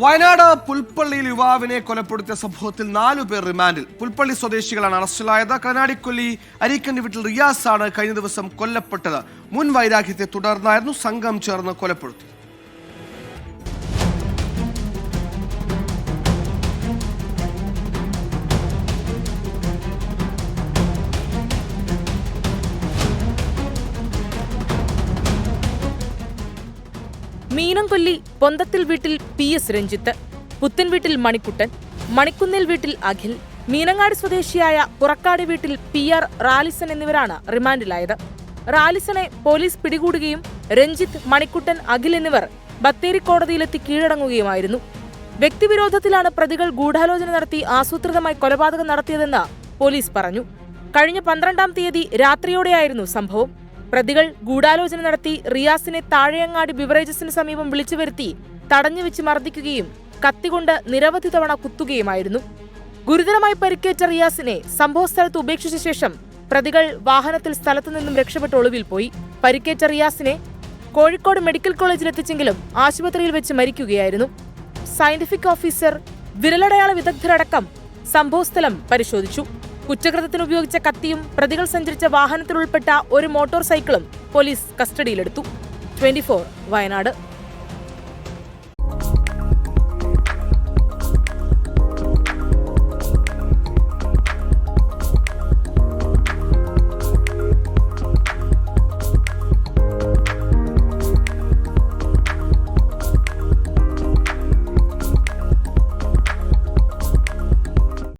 വയനാട് പുൽപ്പള്ളിയിൽ യുവാവിനെ കൊലപ്പെടുത്തിയ സംഭവത്തിൽ 4 പേർ റിമാൻഡിൽ. പുൽപ്പള്ളി സ്വദേശികളാണ് അറസ്റ്റിലായത്. കനാടിക്കൊല്ലി അരീക്കണ്ടി വീട്ടിൽ റിയാസ് ആണ് കഴിഞ്ഞ ദിവസം കൊല്ലപ്പെട്ടത്. മുൻ വൈരാഗ്യത്തെ തുടർന്നായിരുന്നു സംഘം ചേർന്ന് കൊലപ്പെടുത്തി. മീനംകൊല്ലി പൊന്തത്തിൽ വീട്ടിൽ PS രഞ്ജിത്ത്, പുത്തൻ വീട്ടിൽ മണിക്കുട്ടൻ, മണിക്കുന്നിൽ വീട്ടിൽ അഖിൽ, മീനങ്ങാട് സ്വദേശിയായ പുറക്കാട് വീട്ടിൽ PR റാലിസൺ എന്നിവരാണ് റിമാൻഡിലായത്. റാലിസണെ പോലീസ് പിടികൂടുകയും രഞ്ജിത്ത്, മണിക്കുട്ടൻ, അഖിൽ എന്നിവർ ബത്തേരി കോടതിയിലെത്തി കീഴടങ്ങുകയുമായിരുന്നു. വ്യക്തിവിരോധത്തിലാണ് പ്രതികൾ ഗൂഢാലോചന നടത്തി ആസൂത്രിതമായി കൊലപാതകം നടത്തിയതെന്ന് പോലീസ് പറഞ്ഞു. കഴിഞ്ഞ 12-ാം തീയതി രാത്രിയോടെയായിരുന്നു സംഭവം. പ്രതികൾ ഗൂഢാലോചന നടത്തി റിയാസിനെ താഴെയങ്ങാടി ബിവറേജസിന് സമീപം വിളിച്ചു വരുത്തി തടഞ്ഞുവെച്ച് മർദ്ദിക്കുകയും കത്തികൊണ്ട് നിരവധി തവണ കുത്തുകയുമായിരുന്നു. ഗുരുതരമായി പരിക്കേറ്റ റിയാസിനെ സംഭവസ്ഥലത്ത് ഉപേക്ഷിച്ച ശേഷം പ്രതികൾ വാഹനത്തിൽ സ്ഥലത്തു നിന്നും രക്ഷപ്പെട്ട് ഒളിവിൽ പോയി. പരിക്കേറ്റ റിയാസിനെ കോഴിക്കോട് മെഡിക്കൽ കോളേജിലെത്തിച്ചെങ്കിലും ആശുപത്രിയിൽ വെച്ച് മരിക്കുകയായിരുന്നു. സയന്റിഫിക് ഓഫീസർ, വിരലടയാള വിദഗ്ധരടക്കം സംഭവസ്ഥലം പരിശോധിച്ചു. കുറ്റകൃത്യത്തിന് ഉപയോഗിച്ച കത്തിയും പ്രതികൾ സഞ്ചരിച്ച വാഹനത്തിൽ ഉൾപ്പെട്ട ഒരു മോട്ടോർ സൈക്കിളും പോലീസ് കസ്റ്റഡിയിലെടുത്തു. 24 വയനാട്.